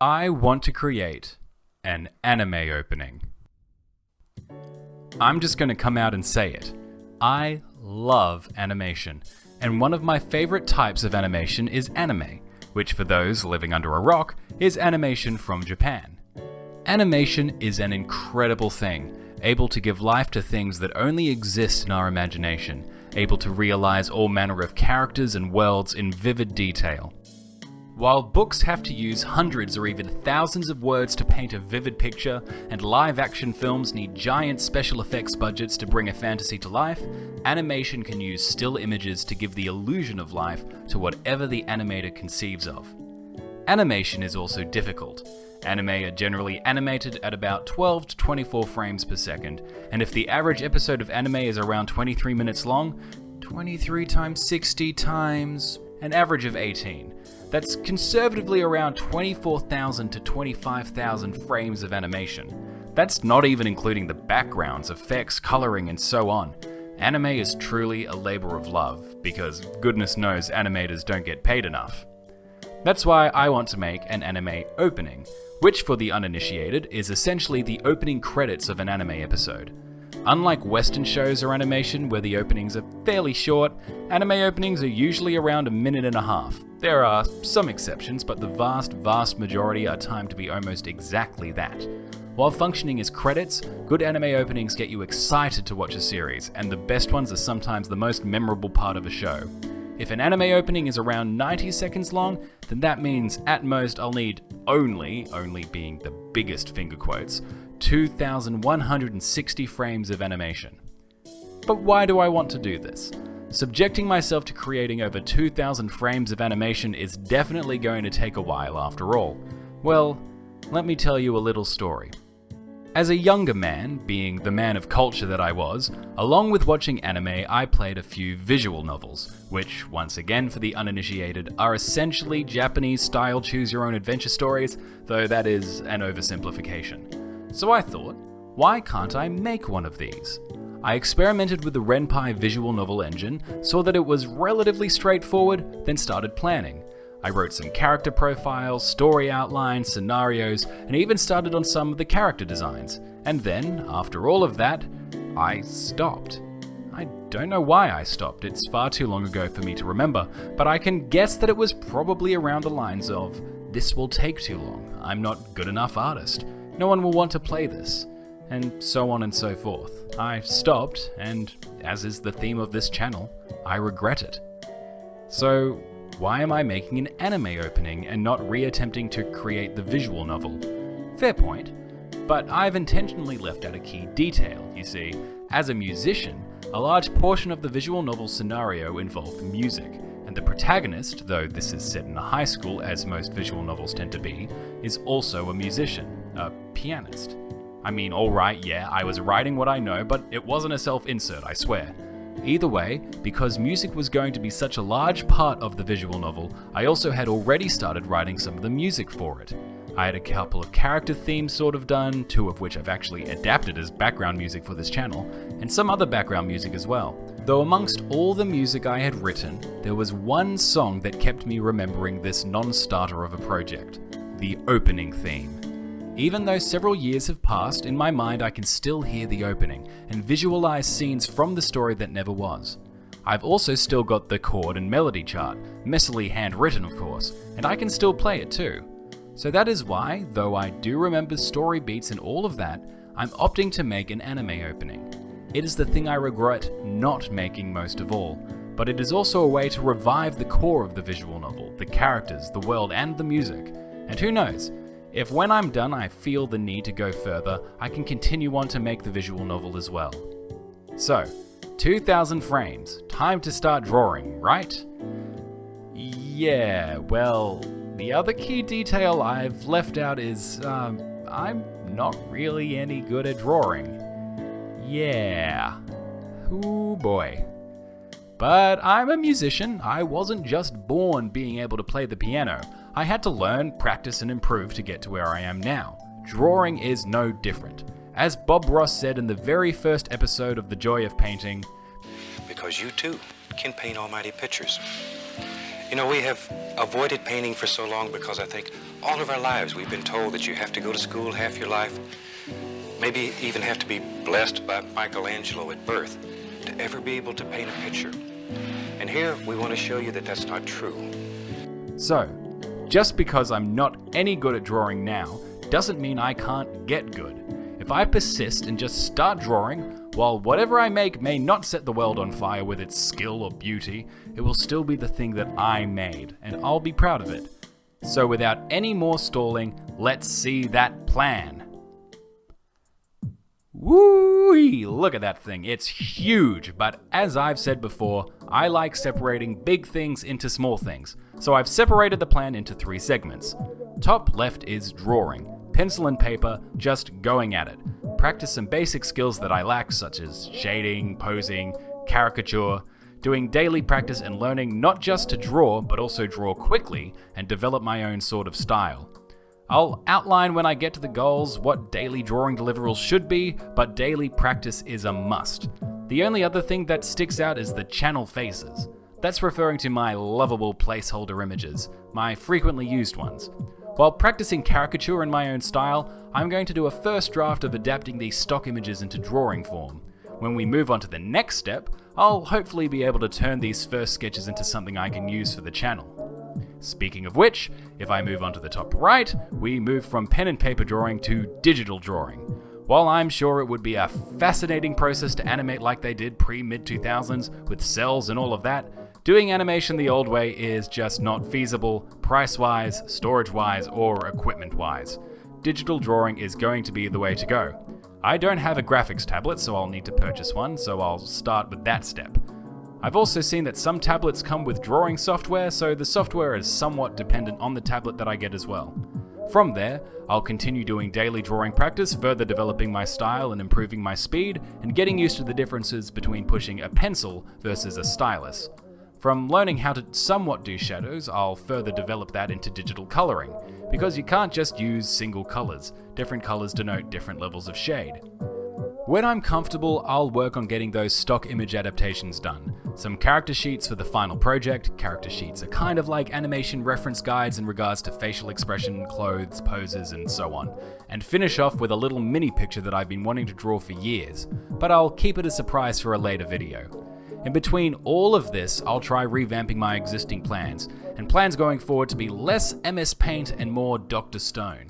I want to create an anime opening. I'm just going to come out and say it. I love animation, and one of my favorite types of animation is anime, which for those living under a rock is animation from Japan. Animation is an incredible thing, able to give life to things that only exist in our imagination, able to realize all manner of characters and worlds in vivid detail. While books have to use hundreds or even thousands of words to paint a vivid picture, and live-action films need giant special effects budgets to bring a fantasy to life, animation can use still images to give the illusion of life to whatever the animator conceives of. Animation is also difficult. Anime are generally animated at about 12 to 24 frames per second, and if the average episode of anime is around 23 minutes long, 23 times 60 times an average of 18. That's conservatively around 24,000 to 25,000 frames of animation. That's not even including the backgrounds, effects, coloring, and so on. Anime is truly a labor of love, because goodness knows animators don't get paid enough. That's why I want to make an anime opening, which for the uninitiated is essentially the opening credits of an anime episode. Unlike Western shows or animation where the openings are fairly short, anime openings are usually around a minute and a half. There are some exceptions, but the vast majority are timed to be almost exactly that. While functioning as credits, good anime openings get you excited to watch a series, and the best ones are sometimes the most memorable part of a show. If an anime opening is around 90 seconds long, then that means at most I'll need only being the biggest finger quotes, 2,160 frames of animation. But why do I want to do this? Subjecting myself to creating over 2,000 frames of animation is definitely going to take a while after all. Well, let me tell you a little story. As a younger man, being the man of culture that I was, along with watching anime, I played a few visual novels, which, once again for the uninitiated, are essentially Japanese-style choose-your-own-adventure stories, though that is an oversimplification. So I thought, why can't I make one of these? I experimented with the W.A.N.T visual novel engine, saw that it was relatively straightforward, then started planning. I wrote some character profiles, story outlines, scenarios, and even started on some of the character designs. And then, after all of that, I stopped. I don't know why I stopped, it's far too long ago for me to remember, but I can guess that it was probably around the lines of, this will take too long, I'm not a good enough artist, no one will want to play this, and so on and so forth. I stopped, and as is the theme of this channel, I regret it. So, why am I making an anime opening and not re-attempting to create the visual novel? Fair point, but I've intentionally left out a key detail. You see, as a musician, a large portion of the visual novel scenario involved music, and the protagonist, though this is set in a high school as most visual novels tend to be, is also a musician, a pianist. I mean, alright, yeah, I was writing what I know, but it wasn't a self-insert, I swear. Either way, because music was going to be such a large part of the visual novel, I also had already started writing some of the music for it. I had a couple of character themes sort of done, 2 of which I've actually adapted as background music for this channel, and some other background music as well. Though amongst all the music I had written, there was one song that kept me remembering this non-starter of a project, the opening theme. Even though several years have passed, in my mind I can still hear the opening and visualize scenes from the story that never was. I've also still got the chord and melody chart, messily handwritten of course, and I can still play it too. So that is why, though I do remember story beats and all of that, I'm opting to make an anime opening. It is the thing I regret not making most of all, but it is also a way to revive the core of the visual novel, the characters, the world, and the music. And who knows, if when I'm done I feel the need to go further, I can continue on to make the visual novel as well. So, 2,000 frames, time to start drawing, right? Yeah, well, the other key detail I've left out is, I'm not really any good at drawing. Yeah. Ooh boy. But I'm a musician, I wasn't just born being able to play the piano. I had to learn, practice, and improve to get to where I am now. Drawing is no different. As Bob Ross said in the very first episode of The Joy of Painting, because you too can paint almighty pictures. You know, we have avoided painting for so long because I think all of our lives we've been told that you have to go to school half your life, maybe even have to be blessed by Michelangelo at birth to ever be able to paint a picture. And here we want to show you that that's not true. So, just because I'm not any good at drawing now doesn't mean I can't get good. If I persist and just start drawing, while whatever I make may not set the world on fire with its skill or beauty, it will still be the thing that I made, and I'll be proud of it. So without any more stalling, let's see that plan. Woo-wee! Look at that thing, it's huge, but as I've said before, I like separating big things into small things, so I've separated the plan into 3 segments. Top left is drawing, pencil and paper, just going at it. Practice some basic skills that I lack, such as shading, posing, caricature, doing daily practice and learning not just to draw, but also draw quickly and develop my own sort of style. I'll outline when I get to the goals what daily drawing deliverables should be, but daily practice is a must. The only other thing that sticks out is the channel faces. That's referring to my lovable placeholder images, my frequently used ones. While practicing caricature in my own style, I'm going to do a first draft of adapting these stock images into drawing form. When we move on to the next step, I'll hopefully be able to turn these first sketches into something I can use for the channel. Speaking of which, if I move on to the top right, we move from pen and paper drawing to digital drawing. While I'm sure it would be a fascinating process to animate like they did pre-mid-2000s with cells and all of that, doing animation the old way is just not feasible, price-wise, storage-wise, or equipment-wise. Digital drawing is going to be the way to go. I don't have a graphics tablet, so I'll need to purchase one, so I'll start with that step. I've also seen that some tablets come with drawing software, so the software is somewhat dependent on the tablet that I get as well. From there, I'll continue doing daily drawing practice, further developing my style and improving my speed, and getting used to the differences between pushing a pencil versus a stylus. From learning how to somewhat do shadows, I'll further develop that into digital coloring, because you can't just use single colors. Different colors denote different levels of shade. When I'm comfortable, I'll work on getting those stock image adaptations done. Some character sheets for the final project. Character sheets are kind of like animation reference guides in regards to facial expression, clothes, poses, and so on. And finish off with a little mini picture that I've been wanting to draw for years, but I'll keep it a surprise for a later video. In between all of this, I'll try revamping my existing plans, and plans going forward to be less MS Paint and more Dr. Stone.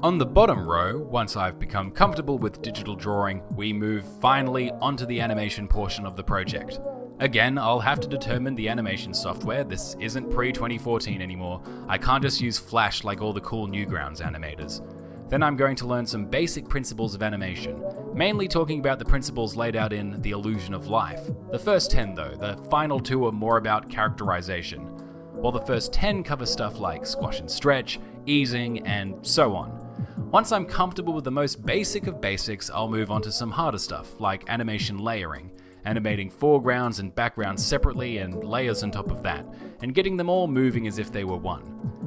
On the bottom row, once I've become comfortable with digital drawing, we move finally onto the animation portion of the project. Again, I'll have to determine the animation software. This isn't pre-2014 anymore. I can't just use Flash like all the cool Newgrounds animators. Then I'm going to learn some basic principles of animation, mainly talking about the principles laid out in The Illusion of Life. The first 10 though, the final 2 are more about characterization, while the first 10 cover stuff like squash and stretch, easing, and so on. Once I'm comfortable with the most basic of basics, I'll move on to some harder stuff, like animation layering, animating foregrounds and backgrounds separately and layers on top of that, and getting them all moving as if they were one.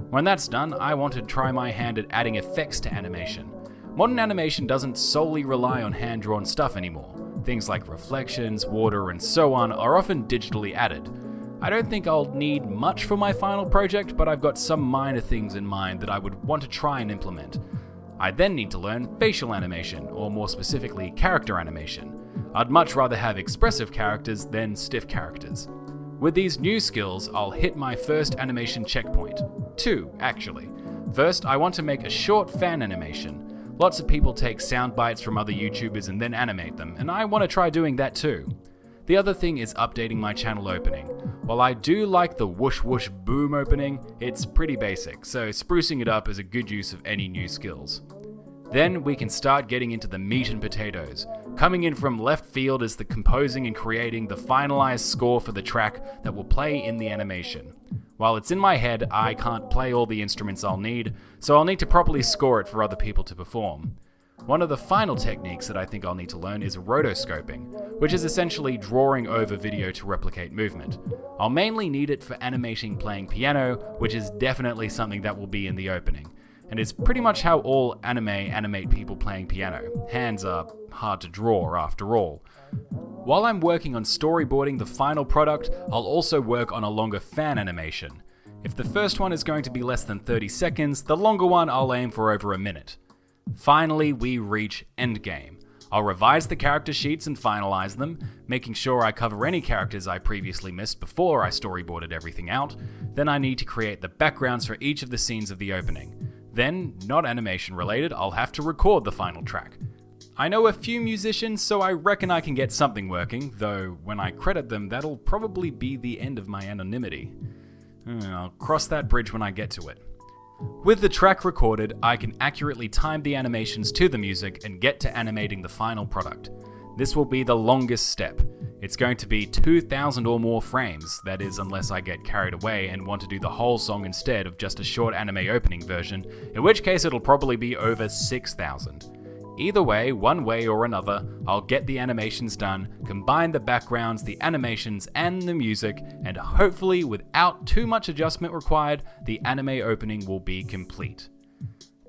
When that's done, I want to try my hand at adding effects to animation. Modern animation doesn't solely rely on hand-drawn stuff anymore. Things like reflections, water, and so on are often digitally added. I don't think I'll need much for my final project, but I've got some minor things in mind that I would want to try and implement. I then need to learn facial animation, or more specifically, character animation. I'd much rather have expressive characters than stiff characters. With these new skills, I'll hit my first animation checkpoint. 2, actually. First, I want to make a short fan animation. Lots of people take sound bites from other YouTubers and then animate them, and I want to try doing that too. The other thing is updating my channel opening. While I do like the whoosh whoosh boom opening, it's pretty basic, so sprucing it up is a good use of any new skills. Then we can start getting into the meat and potatoes. Coming in from left field is the composing and creating the finalized score for the track that will play in the animation. While it's in my head, I can't play all the instruments I'll need, so I'll need to properly score it for other people to perform. One of the final techniques that I think I'll need to learn is rotoscoping, which is essentially drawing over video to replicate movement. I'll mainly need it for animating playing piano, which is definitely something that will be in the opening. and it's pretty much how all anime animate people playing piano. Hands are hard to draw after all. While I'm working on storyboarding the final product, I'll also work on a longer fan animation. If the first one is going to be less than 30 seconds, the longer one I'll aim for over a minute. Finally, we reach endgame. I'll revise the character sheets and finalize them, making sure I cover any characters I previously missed before I storyboarded everything out. Then I need to create the backgrounds for each of the scenes of the opening. Then, not animation related, I'll have to record the final track. I know a few musicians, so I reckon I can get something working, though when I credit them, that'll probably be the end of my anonymity. I'll cross that bridge when I get to it. With the track recorded, I can accurately time the animations to the music and get to animating the final product. This will be the longest step. It's going to be 2,000 or more frames, that is unless I get carried away and want to do the whole song instead of just a short anime opening version, in which case it'll probably be over 6,000. Either way, one way or another, I'll get the animations done, combine the backgrounds, the animations, and the music, and hopefully without too much adjustment required, the anime opening will be complete.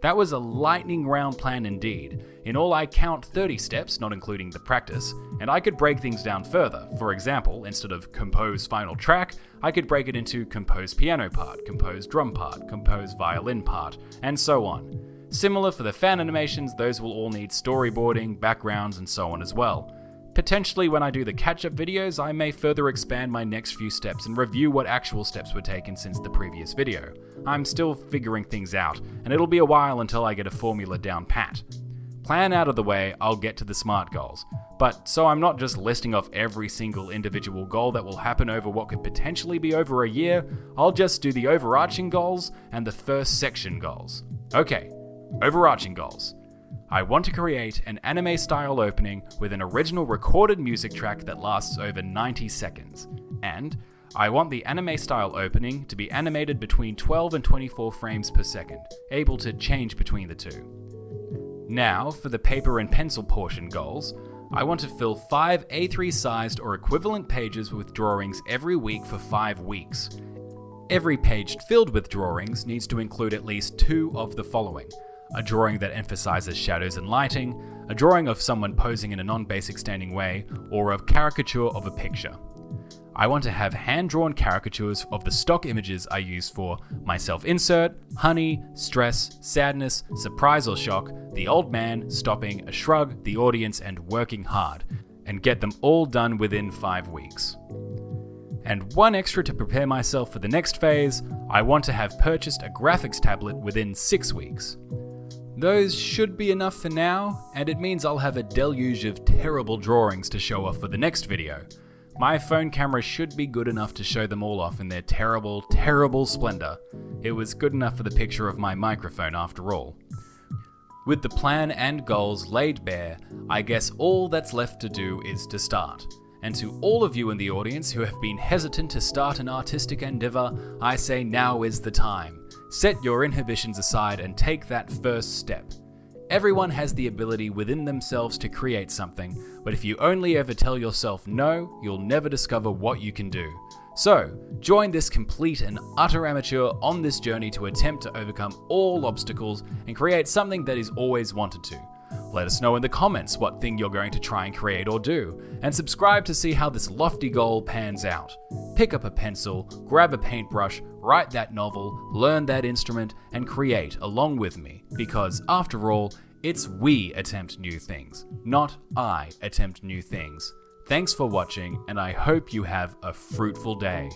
That was a lightning round plan indeed. In all, I count 30 steps, not including the practice, and I could break things down further. For example, instead of compose final track, I could break it into compose piano part, compose drum part, compose violin part, and so on. Similar for the fan animations, those will all need storyboarding, backgrounds, and so on as well. Potentially when I do the catch-up videos, I may further expand my next few steps and review what actual steps were taken since the previous video. I'm still figuring things out, and it'll be a while until I get a formula down pat. Plan out of the way, I'll get to the SMART goals. But so I'm not just listing off every single individual goal that will happen over what could potentially be over a year, I'll just do the overarching goals and the first section goals. Okay. Overarching goals. I want to create an anime-style opening with an original recorded music track that lasts over 90 seconds. And I want the anime-style opening to be animated between 12 and 24 frames per second, able to change between the two. Now, for the paper and pencil portion goals, I want to fill 5 A3-sized or equivalent pages with drawings every week for 5 weeks. Every page filled with drawings needs to include at least 2 of the following: a drawing that emphasizes shadows and lighting, a drawing of someone posing in a non-basic standing way, or a caricature of a picture. I want to have hand-drawn caricatures of the stock images I use for my self-insert, honey, stress, sadness, surprise or shock, the old man, stopping, a shrug, the audience, and working hard, and get them all done within 5 weeks. And one extra to prepare myself for the next phase, I want to have purchased a graphics tablet within 6 weeks. Those should be enough for now, and it means I'll have a deluge of terrible drawings to show off for the next video. My phone camera should be good enough to show them all off in their terrible, terrible splendor. It was good enough for the picture of my microphone after all. With the plan and goals laid bare, I guess all that's left to do is to start. And to all of you in the audience who have been hesitant to start an artistic endeavor, I say now is the time. Set your inhibitions aside and take that first step. Everyone has the ability within themselves to create something, but if you only ever tell yourself no, you'll never discover what you can do. So, join this complete and utter amateur on this journey to attempt to overcome all obstacles and create something that is always wanted to. Let us know in the comments what thing you're going to try and create or do, and subscribe to see how this lofty goal pans out. Pick up a pencil, grab a paintbrush, write that novel, learn that instrument, and create along with me, because after all, it's we attempt new things, not I attempt new things. Thanks for watching, and I hope you have a fruitful day.